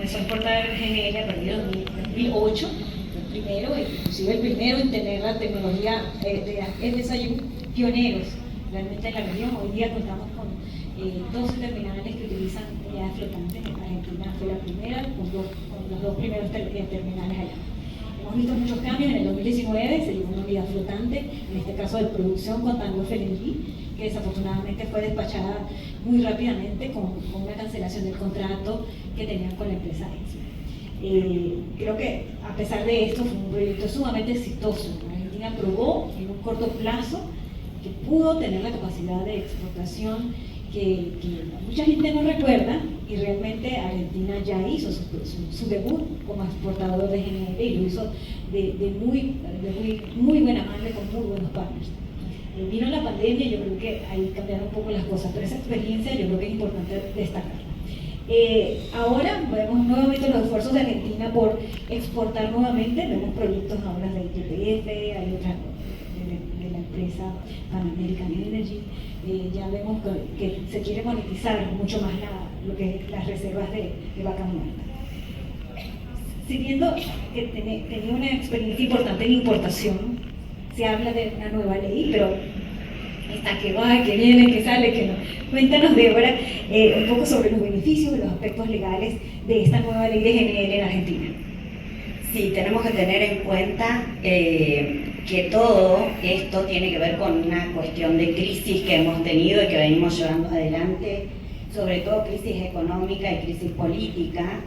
empezó a importar GNL a partir de 2008, inclusive el primero en tener la tecnología de FSIU, pioneros realmente en la región. Hoy día contamos con 12 terminales que utilizan unidades flotantes. Argentina fue la primera con los dos primeros terminales allá. Hemos visto muchos cambios. En el 2019 se dio una unidad flotante, en este caso de producción con Tango FLNG, que desafortunadamente fue despachada muy rápidamente con una cancelación del contrato que tenían con la empresa EXIM. Creo que a pesar de esto fue un proyecto sumamente exitoso. Argentina probó en un corto plazo que pudo tener la capacidad de exportación que mucha gente no recuerda, y realmente Argentina ya hizo su debut como exportador de GNL y lo hizo de muy buena manera, con muy buenos partners. Vino la pandemia y yo creo que ahí cambiaron un poco las cosas, pero esa experiencia yo creo que es importante destacarla. Ahora vemos nuevamente los esfuerzos de Argentina por exportar nuevamente. Vemos proyectos ahora de YPF, hay otras de la empresa Pan American Energy. Ya vemos que se quiere monetizar mucho más lo que es las reservas de vaca muerta. Siguiendo que tenía una experiencia importante en importación, se habla de una nueva ley, pero está que va, que viene, que sale, que no. Cuéntanos, Débora, un poco sobre los beneficios y los aspectos legales de esta nueva ley de GNL en Argentina. Sí, tenemos que tener en cuenta que todo esto tiene que ver con una cuestión de crisis que hemos tenido y que venimos llevando adelante, sobre todo crisis económica y crisis política,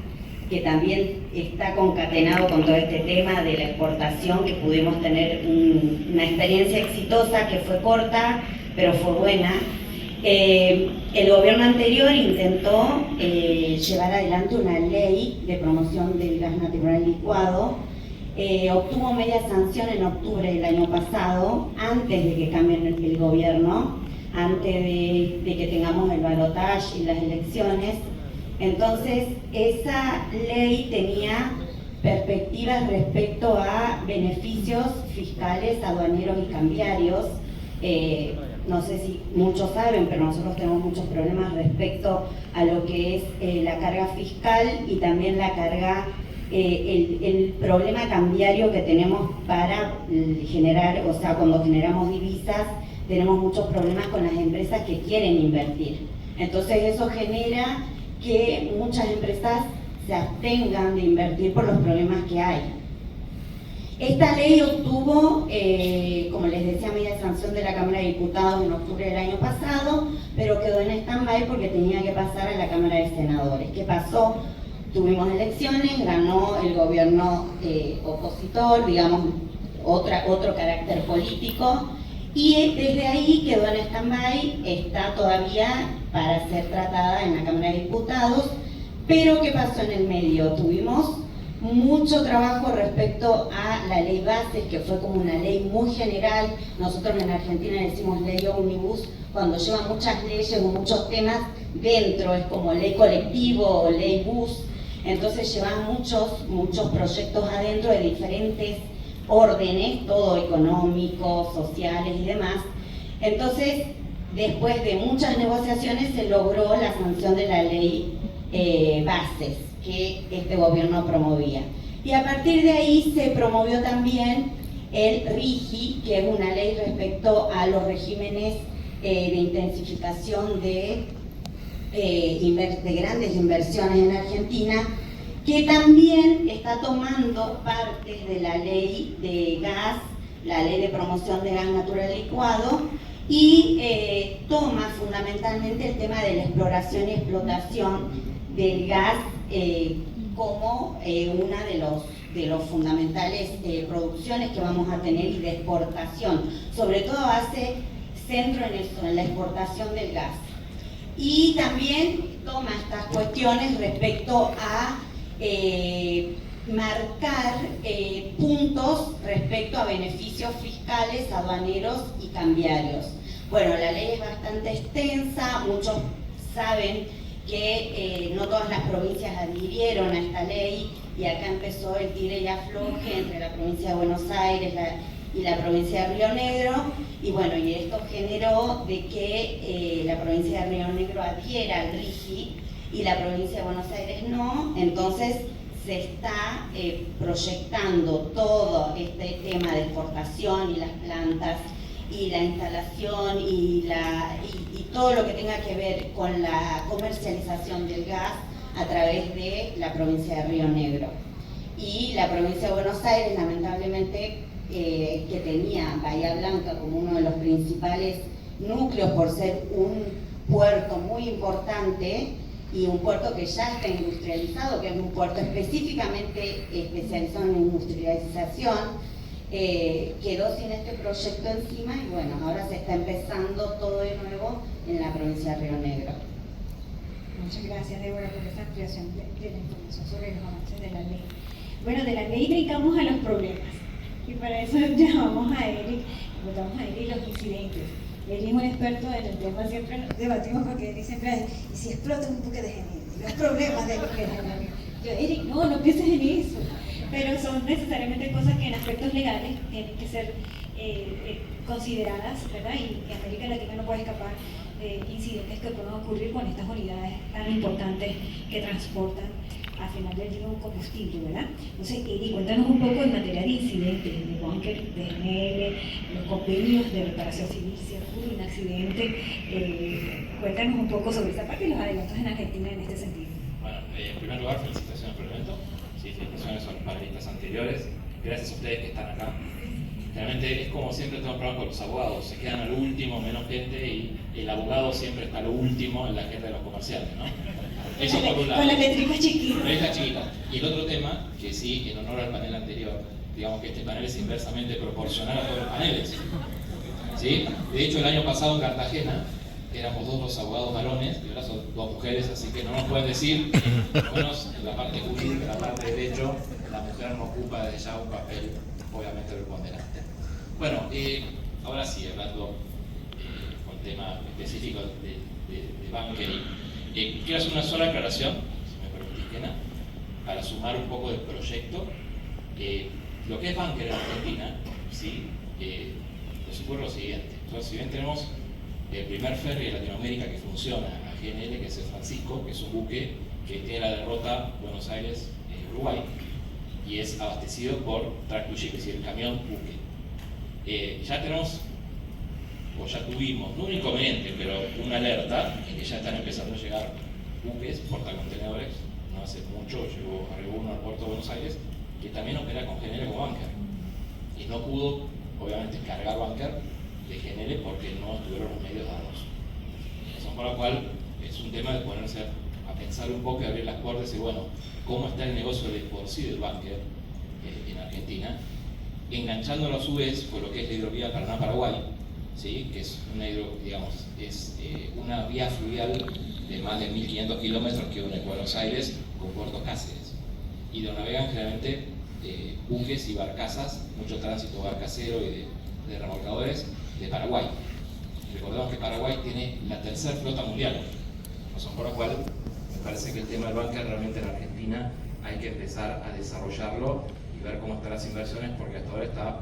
que también está concatenado con todo este tema de la exportación, que pudimos tener una experiencia exitosa que fue corta, pero fue buena. El gobierno anterior intentó llevar adelante una ley de promoción del gas natural licuado. Obtuvo media sanción en octubre del año pasado, antes de que cambien el gobierno, antes de que tengamos el balotaje y las elecciones. Entonces, esa ley tenía perspectivas respecto a beneficios fiscales, aduaneros y cambiarios. No sé si muchos saben, pero nosotros tenemos muchos problemas respecto a lo que es la carga fiscal y también la carga, el problema cambiario que tenemos para generar, o sea, cuando generamos divisas, tenemos muchos problemas con las empresas que quieren invertir. Entonces eso genera que muchas empresas se abstengan de invertir por los problemas que hay. Esta ley obtuvo, como les decía, media sanción de la Cámara de Diputados en octubre del año pasado, pero quedó en stand-by porque tenía que pasar a la Cámara de Senadores. ¿Qué pasó? Tuvimos elecciones, ganó el gobierno opositor, digamos, otro carácter político, y desde ahí quedó en stand-by, está todavía para ser tratada en la Cámara de Diputados. Pero ¿qué pasó en el medio? Tuvimos mucho trabajo respecto a la ley bases, que fue como una ley muy general. Nosotros en Argentina decimos ley ómnibus cuando lleva muchas leyes o muchos temas dentro, es como ley colectivo o ley bus. Entonces llevan muchos proyectos adentro de diferentes órdenes, todo económico, sociales y demás. Entonces, después de muchas negociaciones se logró la sanción de la ley bases que este gobierno promovía. Y a partir de ahí se promovió también el RIGI, que es una ley respecto a los regímenes de intensificación de grandes inversiones en Argentina, que también está tomando partes de la ley de gas, la ley de promoción de gas natural licuado, y toma fundamentalmente el tema de la exploración y explotación del gas como una de los fundamentales producciones que vamos a tener y de exportación. Sobre todo hace centro en eso, en la exportación del gas. Y también toma estas cuestiones respecto a marcar puntos respecto a beneficios fiscales, aduaneros y cambiarios. Bueno, la ley es bastante extensa, muchos saben que no todas las provincias adhirieron a esta ley, y acá empezó el tire y afloje entre la provincia de Buenos Aires y la provincia de Río Negro, y bueno, y esto generó de que la provincia de Río Negro adhiera al RIGI, y la provincia de Buenos Aires no. Entonces se está proyectando todo este tema de exportación y las plantas y la instalación y todo lo que tenga que ver con la comercialización del gas a través de la provincia de Río Negro. Y la provincia de Buenos Aires, lamentablemente, que tenía Bahía Blanca como uno de los principales núcleos por ser un puerto muy importante y un puerto que ya está industrializado, que es un puerto específicamente especializado en industrialización, quedó sin este proyecto encima y bueno, ahora se está empezando todo de nuevo en la provincia de Río Negro. Muchas gracias, Débora, por esta ampliación de la información sobre los avances de la ley. Bueno, de la ley brincamos a los problemas y para eso llamamos a Eric, preguntamos a Eric los incidentes. Eric es un experto en el tema, siempre debatimos porque Eric siempre dice, ¿y si explota un buque de GNL? Los problemas de los GNL. Yo, Eric, no pienses en eso. Pero son necesariamente cosas que en aspectos legales tienen que ser consideradas, ¿verdad? Y en América Latina no puede escapar incidentes que pueden ocurrir con estas unidades tan importantes que transportan al final del día un combustible, ¿verdad? Entonces, Eric, cuéntanos un poco en materia de incidentes, de bunker, de GNL, los convenios de reparación civil, si ocurre un accidente, cuéntanos un poco sobre esta parte y los adelantos en Argentina en este sentido. Bueno, en primer lugar, felicitaciones por el evento. Sí, felicitaciones a los panelistas anteriores. Gracias a ustedes que están acá. Realmente es como siempre tengo problemas con los abogados, se quedan al último, menos gente, y el abogado siempre está a lo último en la agenda de los comerciales, ¿no? Eso por un lado. Con la letrica chiquita. Letra chiquita. Y el otro tema, que sí, en honor al panel anterior, digamos que este panel es inversamente proporcional a todos los paneles. ¿Sí? De hecho, el año pasado en Cartagena éramos dos los abogados varones y ahora son dos mujeres, así que no nos pueden decir, por lo menos en la parte jurídica, en la parte de derecho, la mujer no ocupa desde ya un papel obviamente preponderante. Bueno, ahora sí, hablando con tema específico de bunkering, quiero hacer una sola aclaración, si me permitís, Kena, para sumar un poco del proyecto. Lo que es bunker en Argentina, ¿sí? Les ocurre lo siguiente. Entonces, si bien tenemos el primer ferry de Latinoamérica que funciona, a GNL, que es el Francisco, que es un buque que tiene la derrota Buenos Aires-Uruguay, y es abastecido por Track to Ship, es decir, el camión buque. Ya tenemos, o ya tuvimos, no un inconveniente, pero una alerta en que ya están empezando a llegar buques, portacontenedores, no hace mucho arribó uno al puerto de Buenos Aires, que también opera con GNL como bunker. Y no pudo, obviamente, cargar bunker de GNL porque no estuvieron los medios dados. Razón por la cual es un tema de ponerse a pensar un poco y abrir las puertas y decir, bueno, ¿cómo está el negocio de por sí del bunker en Argentina? Enganchándolo a su vez con lo que es la hidrovía Paraná-Paraguay, ¿sí? Que es una vía fluvial de más de 1.500 kilómetros que une Buenos Aires con Puerto Cáceres. Y donde navegan generalmente buques y barcazas, mucho tránsito barcacero y de remolcadores de Paraguay. Recordemos que Paraguay tiene la tercera flota mundial, razón por la cual me parece que el tema del bunker realmente en Argentina hay que empezar a desarrollarlo y ver cómo están las inversiones, porque hasta ahora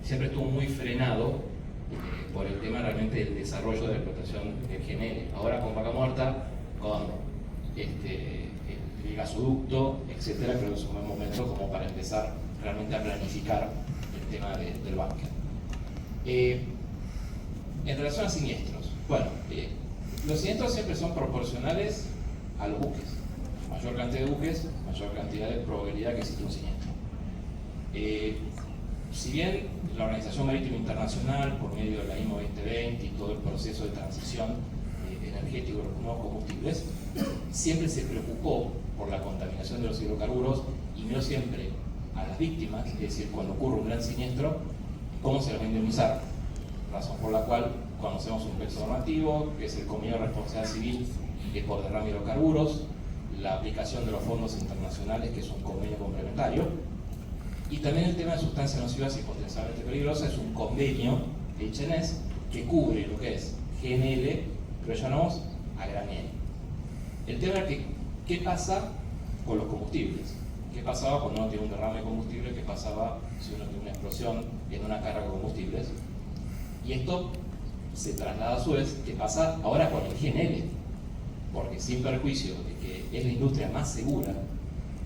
siempre estuvo muy frenado por el tema realmente del desarrollo de la explotación del GNL. Ahora con Vaca Muerta, con el gasoducto, etcétera, creo que es un buen momento como para empezar realmente a planificar el tema del bunker. En relación a siniestros, bueno, los siniestros siempre son proporcionales a los buques. Mayor cantidad de buques, mayor cantidad de probabilidad que exista un siniestro. Si bien la Organización Marítima Internacional, por medio de la IMO 2020 y todo el proceso de transición energético de los nuevos combustibles, siempre se preocupó por la contaminación de los hidrocarburos y miró siempre a las víctimas, es decir, cuando ocurre un gran siniestro, cómo se les va a indemnizar. Razón por la cual conocemos un texto normativo, que es el Convenio de Responsabilidad Civil por derrame de hidrocarburos, la aplicación de los fondos internacionales, que es un convenio complementario, y también el tema de sustancias nocivas y potencialmente peligrosas, es un convenio de HNS que cubre lo que es GNL, que lo llamamos a granel. El tema es que, ¿qué pasa con los combustibles? ¿Qué pasaba cuando uno tiene un derrame de combustible? ¿Qué pasaba si uno tiene una explosión en una carga de combustibles? Y esto se traslada a su vez, ¿qué pasa ahora con el GNL? porque sin perjuicio de que es la industria más segura,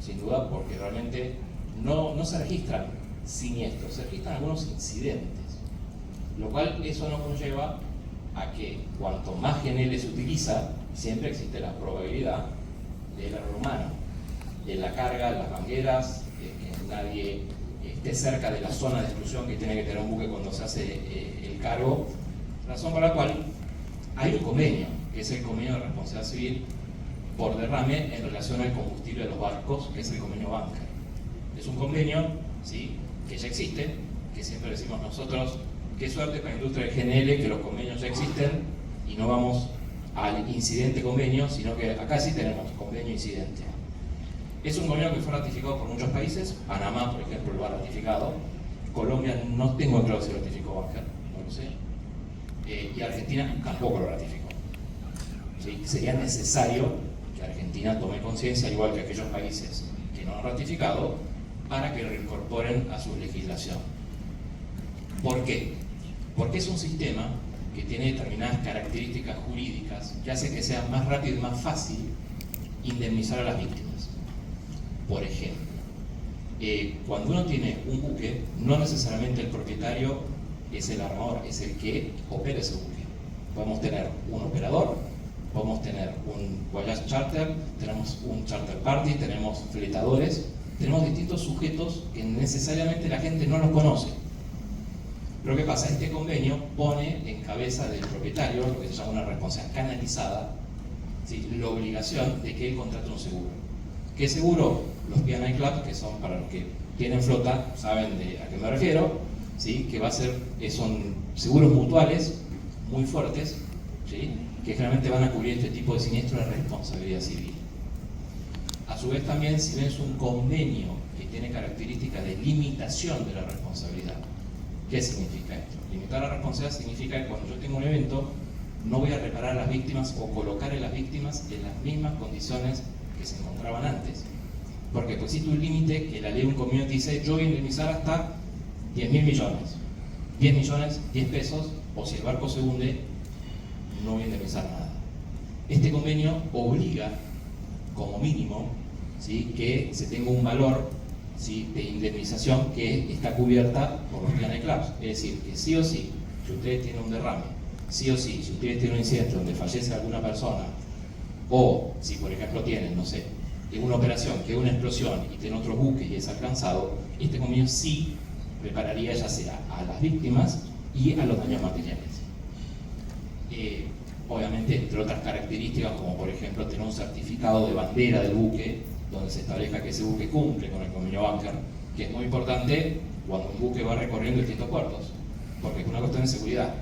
sin duda, porque realmente no se registran siniestros, se registran algunos incidentes, lo cual eso nos conlleva a que cuanto más GNL se utiliza, siempre existe la probabilidad del error humano, en la carga, en las mangueras, que nadie esté cerca de la zona de exclusión que tiene que tener un buque cuando se hace el cargo, razón por la cual hay un convenio, que es el convenio de responsabilidad civil por derrame en relación al combustible de los barcos, que es el convenio Banker. Es un convenio, ¿sí?, que ya existe, que siempre decimos nosotros, qué suerte para la industria de GNL que los convenios ya existen y no vamos al incidente convenio, sino que acá sí tenemos convenio incidente. Es un convenio que fue ratificado por muchos países, Panamá, por ejemplo, lo ha ratificado, Colombia no tengo claro si lo ratificó Banker, no lo sé, y Argentina tampoco lo ratificó. ¿Sí? Sería necesario que Argentina tome conciencia, al igual que aquellos países que no lo han ratificado, para que lo incorporen a su legislación. ¿Por qué? Porque es un sistema que tiene determinadas características jurídicas que hace que sea más rápido y más fácil indemnizar a las víctimas. Por ejemplo, cuando uno tiene un buque, no necesariamente el propietario es el armador, es el que opera ese buque. Podemos tener un operador, podemos tener un voyage charter, tenemos un charter party, tenemos fletadores, tenemos distintos sujetos que necesariamente la gente no los conoce. Pero ¿qué pasa? Este convenio pone en cabeza del propietario, lo que se llama una responsabilidad canalizada, ¿sí?, la obligación de que él contrate un seguro. ¿Qué seguro? Los P&I Club, que son para los que tienen flota, saben a qué me refiero, ¿sí?, que va a ser, son seguros mutuales muy fuertes, ¿sí?, que generalmente van a cubrir este tipo de siniestro de responsabilidad civil. A su vez también, si bien es un convenio que tiene características de limitación de la responsabilidad, ¿qué significa esto? Limitar la responsabilidad significa que cuando yo tengo un evento, no voy a reparar a las víctimas o colocar a las víctimas en las mismas condiciones que se encontraban antes. Porque pues existe un límite que la ley de un convenio dice, yo voy a indemnizar hasta 10.000 millones. 10 millones, 10 pesos, o si el barco se hunde, no voy a indemnizar nada. Este convenio obliga, como mínimo, ¿sí?, que se tenga un valor, ¿sí?, de indemnización que está cubierta por los P&I Clubs. Es decir, que sí o sí, si ustedes tienen un derrame, sí o sí, si ustedes tienen un incidente donde fallece alguna persona, o si por ejemplo tienen, no sé, una operación que es una explosión y tienen otros buques y es alcanzado, este convenio sí prepararía ya sea a las víctimas y a los daños materiales. Obviamente, entre otras características, como por ejemplo tener un certificado de bandera del buque, donde se establezca que ese buque cumple con el convenio Banker, que es muy importante cuando un buque va recorriendo distintos puertos, porque es una cuestión de seguridad.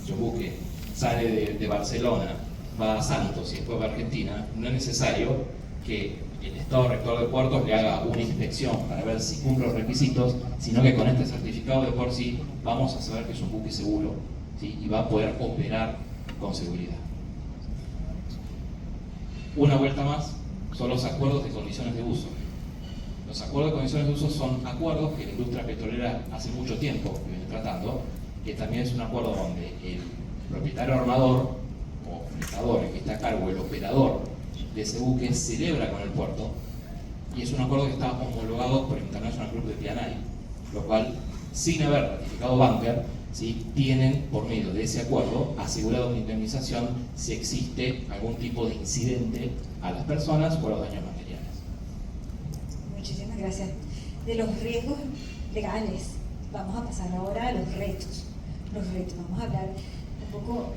Si un buque sale de Barcelona, va a Santos y después va a Argentina, no es necesario que el Estado Rector de Puertos le haga una inspección para ver si cumple los requisitos, sino que con este certificado de por sí vamos a saber que es un buque seguro, ¿sí?, y va a poder operar con seguridad. Una vuelta más, son los acuerdos de condiciones de uso. Los acuerdos de condiciones de uso son acuerdos que la industria petrolera hace mucho tiempo que viene tratando, que también es un acuerdo donde el propietario armador o fletador, el que está a cargo, el operador de ese buque, celebra con el puerto, y es un acuerdo que está homologado por International Group de P&I, lo cual, sin haber ratificado Banker, ¿sí?, tienen por medio de ese acuerdo asegurado una indemnización si existe algún tipo de incidente a las personas o a los daños materiales. Muchísimas gracias. De los riesgos legales, vamos a pasar ahora a los retos. Vamos a hablar un poco